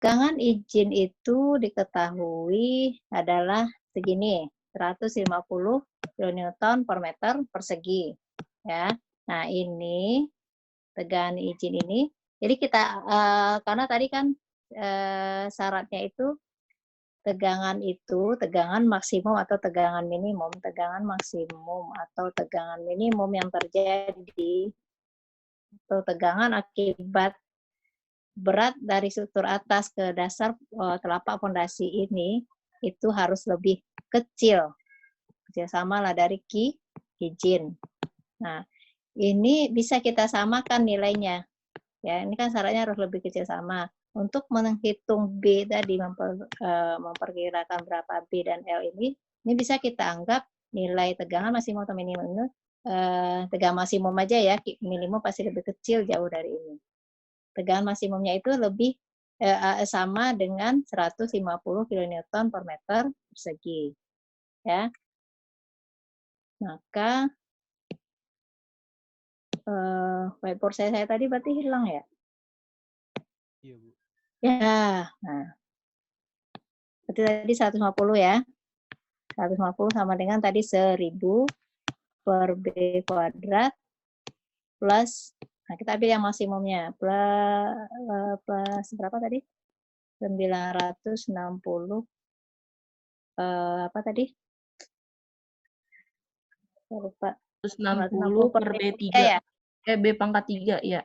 Tegangan izin itu diketahui adalah segini, 150 kN per meter persegi. Ya. Nah, ini tegangan izin ini. Jadi kita karena tadi kan syaratnya itu tegangan maksimum atau tegangan minimum. Tegangan maksimum atau tegangan minimum yang terjadi atau tegangan akibat berat dari struktur atas ke dasar telapak fondasi ini itu harus lebih kecil. Sama lah dari izin. Nah, ini bisa kita samakan nilainya. Ya, ini kan syaratnya harus lebih kecil sama. Untuk menghitung B tadi, memperkirakan berapa B dan L ini bisa kita anggap nilai tegangan maksimum atau minimum ini, tegangan maksimum aja ya, minimum pasti lebih kecil jauh dari ini. Tegangan maksimumnya itu lebih sama dengan 150 kN per meter persegi. Ya. Maka whiteboard saya tadi berarti hilang ya? Iya, Bu. Ya, nah. Berarti tadi 150 ya. 150 sama dengan tadi 1000 per B kuadrat plus, nah kita ambil yang maksimumnya, plus berapa tadi? 960, apa tadi? Saya lupa. 160 per B3. Ya? B pangkat 3, ya.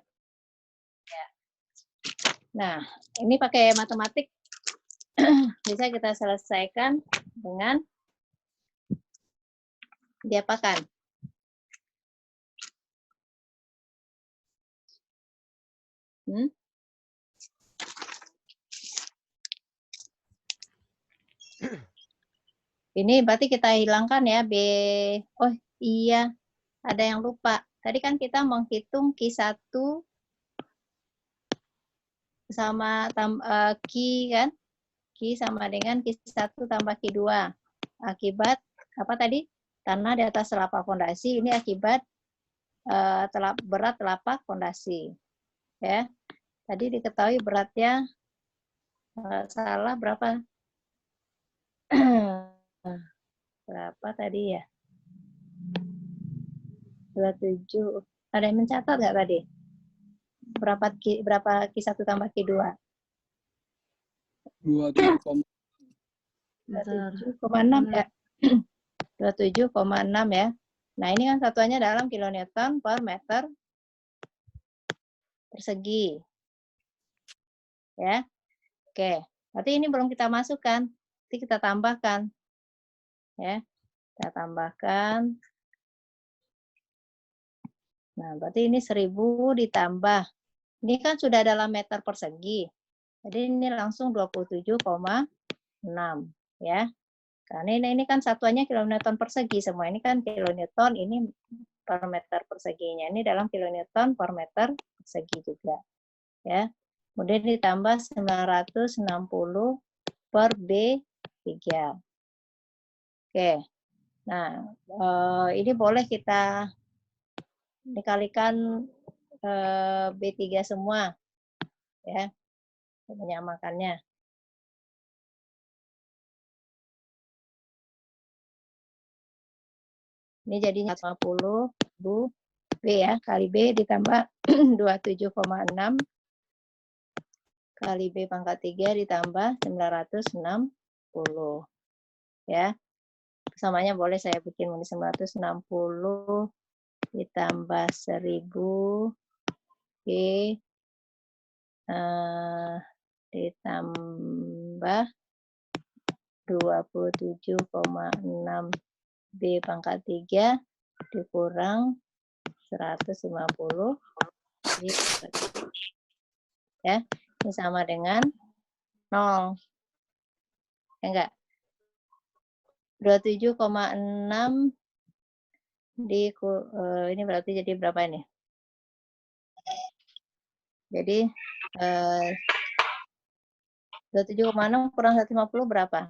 Nah, ini pakai matematik bisa kita selesaikan dengan diapakan? Ini berarti kita hilangkan ya B. Oh iya, ada yang lupa. Tadi kan kita menghitung Q1 sama Q kan? Q sama dengan Q1 tambah Q2. Akibat apa tadi? Tanah di atas telapak fondasi, ini akibat berat telapak fondasi. Ya. Tadi diketahui beratnya salah berapa? Berapa tadi ya? 27. Ada yang mencatat nggak tadi? Berapa Q1 tambah Q2? 27,6 ya. 27,6 ya. Nah, ini kan satuannya dalam kilonewton per meter persegi. Ya. Oke. Berarti ini belum kita masukkan. Nanti kita tambahkan. Ya. Kita tambahkan. Nah, berarti ini 1000 ditambah. Ini kan sudah dalam meter persegi. Jadi ini langsung 27,6 ya. Karena ini kan satuannya kilonewton persegi semua. Ini kan kilonewton, ini per meter perseginya. Ini dalam kilonewton per meter persegi juga. Ya. Kemudian ditambah 960 per B3. Oke. Nah, ini boleh kita dikalikan B3 semua. Ya. Menyamakannya. Ini jadinya 50 Bu B ya, kali B ditambah 27,6 kali B pangkat 3 ditambah 960. Ya. Samanya boleh saya bikin 960 ditambah 1000 B ditambah 27,6 B pangkat 3 dikurang 150 ya, ini sama dengan 0. Ya enggak? 27,6 ini berarti jadi berapa ini? Jadi 27,6 kurang 150 berapa?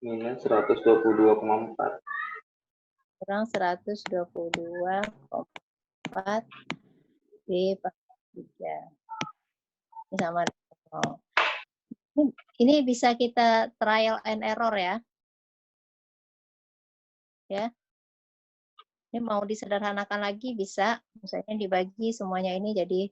Minus 122,4. Kurang 122,4 B Ini sama. Oh. Ini bisa kita trial and error ya. Ya. Ini mau disederhanakan lagi bisa, misalnya dibagi semuanya ini jadi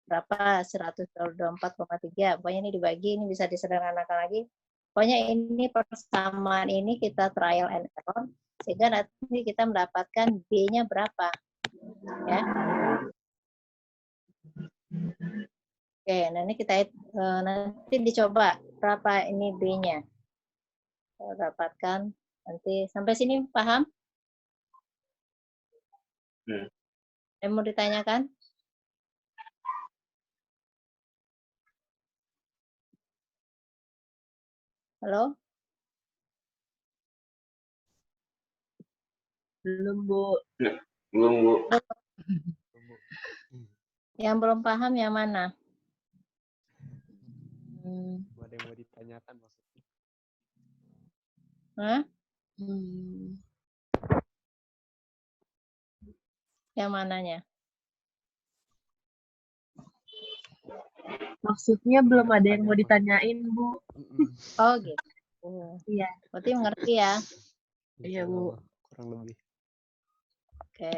berapa 124,3. Pokoknya ini dibagi, ini bisa disederhanakan lagi. Pokoknya ini persamaan ini kita trial and error sehingga nanti kita mendapatkan B-nya berapa. Ya. Oke, nah ini kita nanti dicoba berapa ini B-nya. Dapatkan nanti sampai sini paham? Yang mau ditanyakan? Halo? Belum, Bu. Belum, Bu. Yang belum paham yang mana? Ada yang mau ditanyakan maksudnya? Hah? Yang mananya? Maksudnya belum ada yang mau ditanyain, Bu. Oh gitu. Iya. Berarti mengerti ya? Iya, Bu. Kurang lebih. Oke.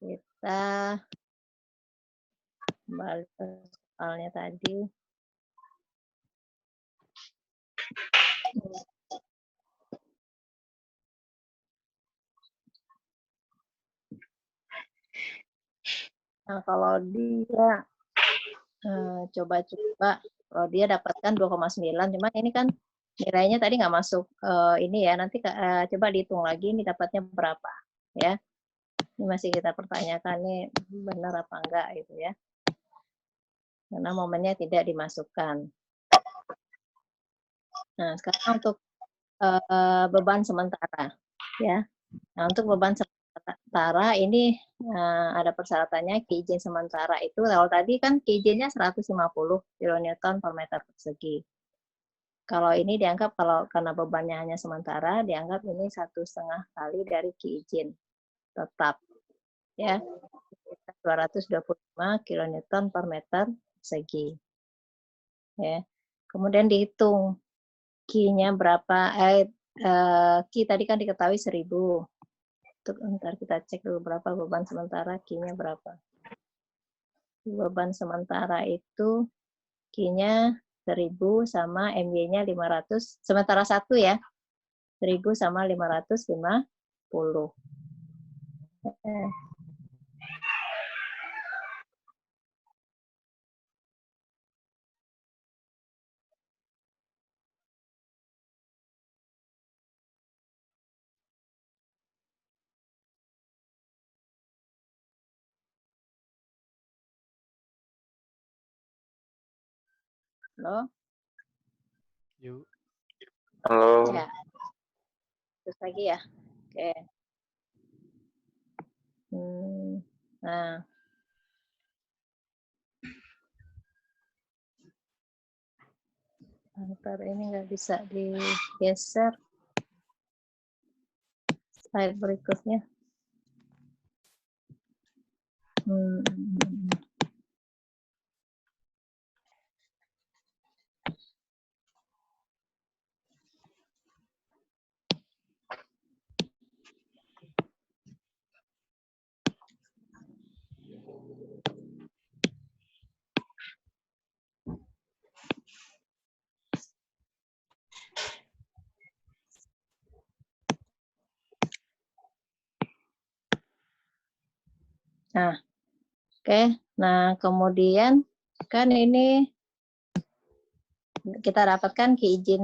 Kita kembali ke soalnya tadi. Nah, kalau dia coba-coba, kalau dia dapatkan 2,9, cuma ini kan nilainya tadi nggak masuk ini ya, nanti coba dihitung lagi ini dapatnya berapa ya. Ini masih kita pertanyakan nih benar apa enggak gitu ya. Karena momennya tidak dimasukkan. Nah, sekarang untuk beban sementara ya. Nah, untuk beban sementara ini ada persyaratannya. Keizin sementara itu kalau tadi kan keizinnya 150 kN per meter persegi. Kalau ini dianggap karena bebannya hanya sementara, dianggap ini 1,5 kali dari keizin tetap ya. 225 kN per meter persegi. Ya. Kemudian dihitung Q-nya berapa, Q tadi kan diketahui 1000. Ntar kita cek dulu berapa beban sementara, Q-nya berapa. Beban sementara itu Q-nya 1000 sama MY-nya 500, sementara 1 ya, 1000 sama 550. Halo? Yuk. Halo. Ya. Terus lagi ya. Oke. Nah. Ntar ini nggak bisa digeser. Slide berikutnya. Nah, oke. Nah, kemudian kan ini kita dapatkan keizin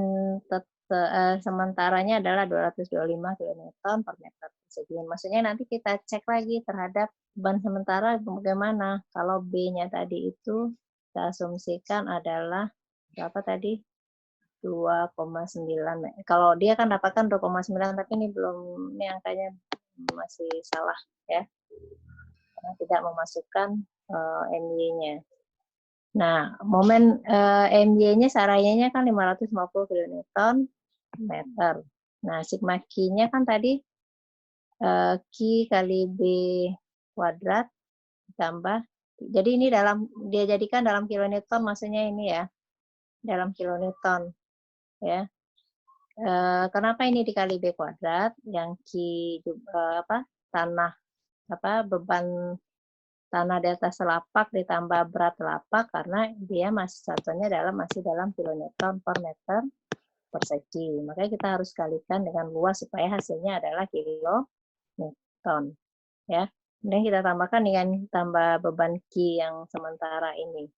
sementaranya adalah 225 kN per meter persegi. Maksudnya nanti kita cek lagi terhadap beban sementara bagaimana. Kalau B-nya tadi itu kita asumsikan adalah berapa tadi? 2,9. Kalau dia kan dapatkan 2,9, tapi ini belum, ini angkanya masih salah ya. Karena tidak memasukkan MY-nya. Nah, momen MY-nya sarayanya kan 550 kN meter. Nah, sigma Q-nya kan tadi Q kali B kuadrat ditambah, jadi ini dia jadikan dalam kilonewton, maksudnya ini ya, dalam kilonewton ya. Kenapa ini dikali B kuadrat, yang beban tanah di atas telapak ditambah berat telapak, karena dia satuannya masih dalam kilonewton per meter persegi. Makanya kita harus kalikan dengan luas supaya hasilnya adalah kilonewton ya. Kemudian kita tambahkan dengan tambah beban Q yang sementara ini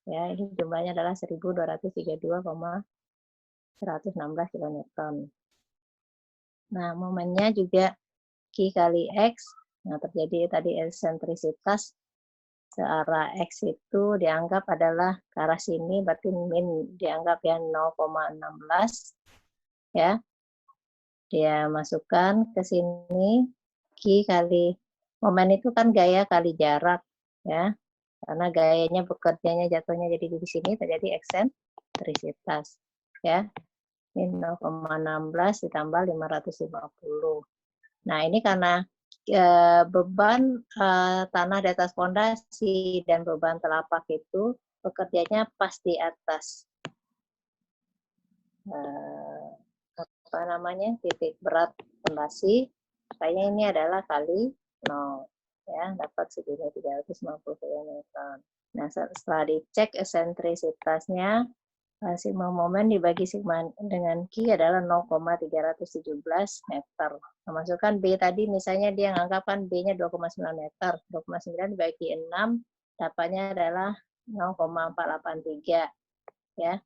ya, ini jumlahnya adalah 1232,116 kilonewton. Nah, momennya juga Q kali X. Nah, terjadi tadi eksentrisitas searah X itu dianggap adalah ke arah sini, berarti min dianggap ya 0,16 ya. Dia masukkan ke sini Q kali momen itu kan gaya kali jarak ya. Karena gayanya bekerjanya jatuhnya jadi di sini terjadi eksentrisitas ya. Min 0,16 ditambah 550. Nah, ini karena beban tanah di atas fondasi dan beban telapak itu bekerjanya pas di atas titik berat fondasi, makanya ini adalah kali 0 ya, dapat segini 350 kN. Nah, setelah dicek eksentrisitasnya, sigma momen dibagi sigma dengan Q adalah 0,317 meter. Nah, masukkan B tadi, misalnya dia menganggapkan B-nya 2,9 meter. 2,9 dibagi 6, dapatnya adalah 0,483. Ya.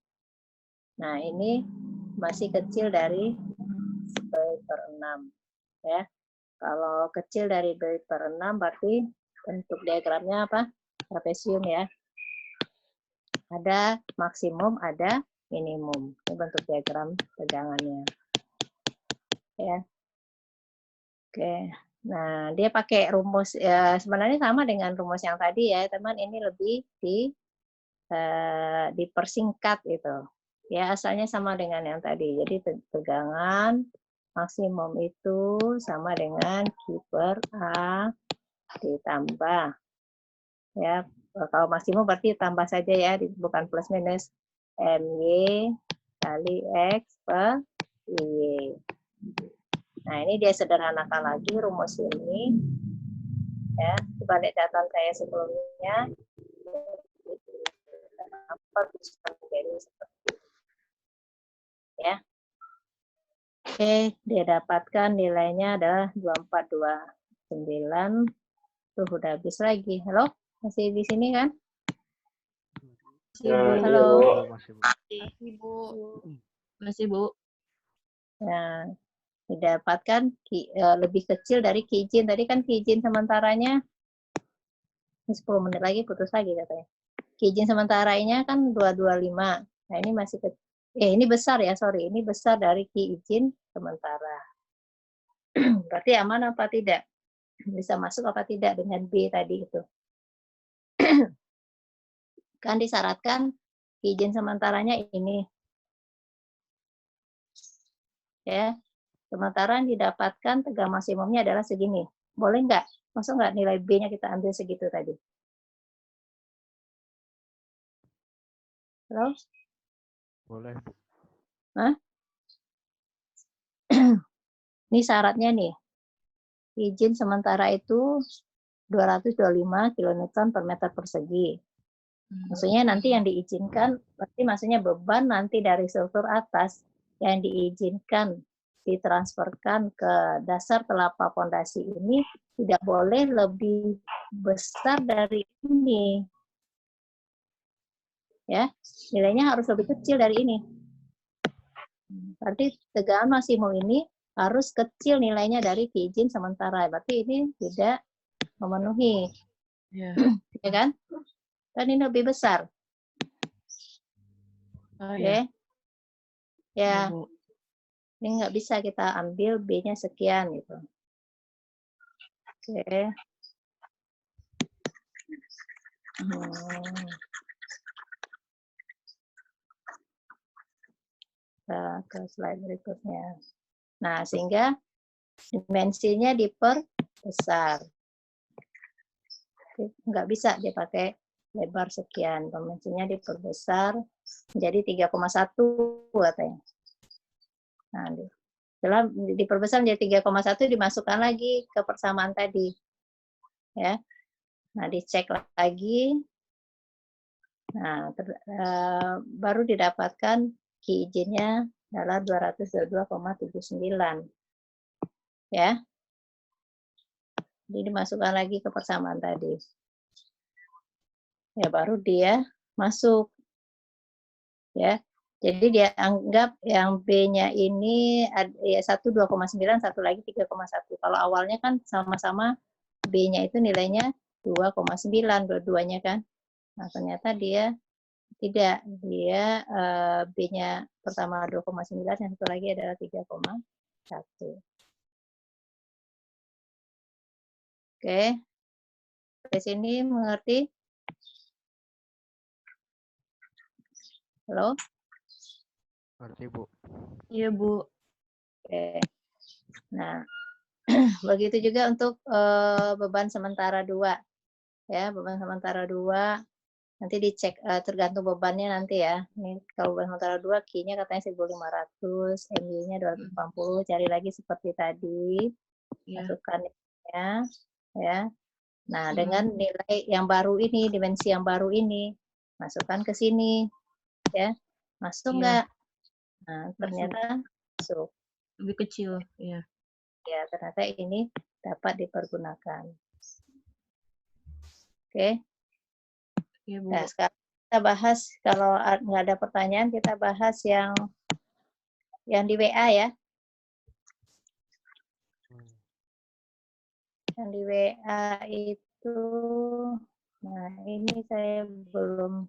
Nah, ini masih kecil dari B per 6. Ya. Kalau kecil dari B per 6, berarti bentuk diagramnya apa? Trapesium ya. Ada maksimum, ada minimum. Ini bentuk diagram tegangannya. Ya. Oke. Nah, dia pakai rumus ya, sebenarnya sama dengan rumus yang tadi ya, teman. Ini lebih dipersingkat gitu. Ya, asalnya sama dengan yang tadi. Jadi tegangan maksimum itu sama dengan Q per A ditambah ya. Kalau maksimum berarti tambah saja ya, bukan plus minus MY kali X per Y. Nah, ini dia sederhanakan lagi rumus ini. Ya, dibalik catatan saya sebelumnya. Kenapa bisa menjadi seperti ini? Ya. Oke, dia dapatkan nilainya adalah 2429. Tuh, udah habis lagi. Halo? Masih di sini kan? Ya, Halo. iya, Masih, Bu. Masih, Bu. Masih, Bu. Nah, didapatkan lebih kecil dari Kijin. Tadi kan Kijin sementaranya 10 menit lagi putus lagi katanya. Kijin sementaranya kan 225. Nah, ini masih ini besar ya, sorry. Ini besar dari Kijin sementara. Berarti aman apa tidak? Bisa masuk apa tidak dengan B tadi itu? Kan disyaratkan Kijin sementaranya ini. Ya. Sementara yang didapatkan tegangan maksimumnya adalah segini. Boleh nggak? Masuk nggak nilai B-nya kita ambil segitu tadi? Halo? Boleh, Bu. Hah? Ini syaratnya nih. Izin sementara itu 225 kN per meter persegi. Maksudnya nanti yang diizinkan, berarti maksudnya beban nanti dari struktur atas yang diizinkan ditransferkan ke dasar telapak fondasi ini tidak boleh lebih besar dari ini. Ya, nilainya harus lebih kecil dari ini. Berarti tegangan maksimum ini harus kecil nilainya dari izin sementara. Berarti ini tidak memenuhi. Ya. Ya kan? Kan ini lebih besar. Oh, Oke. ya. Ya, Bu. ini nggak bisa kita ambil B-nya sekian gitu. Oke. Kita ke slide berikutnya. Nah, sehingga dimensinya diperbesar. nggak bisa dipakai lebar sekian, dimensinya diperbesar menjadi 3,1 katanya. Nah, setelah diperbesar menjadi 3,1 dimasukkan lagi ke persamaan tadi. Ya. Nah, dicek lagi. Nah, baru didapatkan key izinnya adalah 222,79. Ya. Jadi dimasukkan lagi ke persamaan tadi. Ya, baru dia masuk. Ya. Jadi dia anggap yang B-nya ini ya, satu 2,9, satu lagi 3,1. Kalau awalnya kan sama-sama B-nya itu nilainya 2,9 dua-duanya kan. Nah, ternyata dia tidak. Dia B-nya pertama 2,9, yang satu lagi adalah 3,1. Oke. Di sini mengerti? Halo? Ngerti, Bu. Iya, Bu. Oke. Nah, begitu juga untuk beban sementara 2. Ya, beban sementara 2 nanti dicek tergantung bebannya nanti ya. Ini kalau beban sementara 2 Q-nya katanya 1.500, MY-nya 280, cari lagi seperti tadi. Iya. Masukkan ya. Nah, dengan nilai yang baru ini, dimensi yang baru ini, masukkan ke sini ya. Masuk Iya. nggak? Nah, ternyata masuk. Lebih kecil, ya. Ya, ternyata ini dapat dipergunakan. Oke. Iya, Bu. Nah, sekarang kita bahas, kalau nggak ada pertanyaan, kita bahas yang di WA ya. Yang di WA itu, nah ini saya belum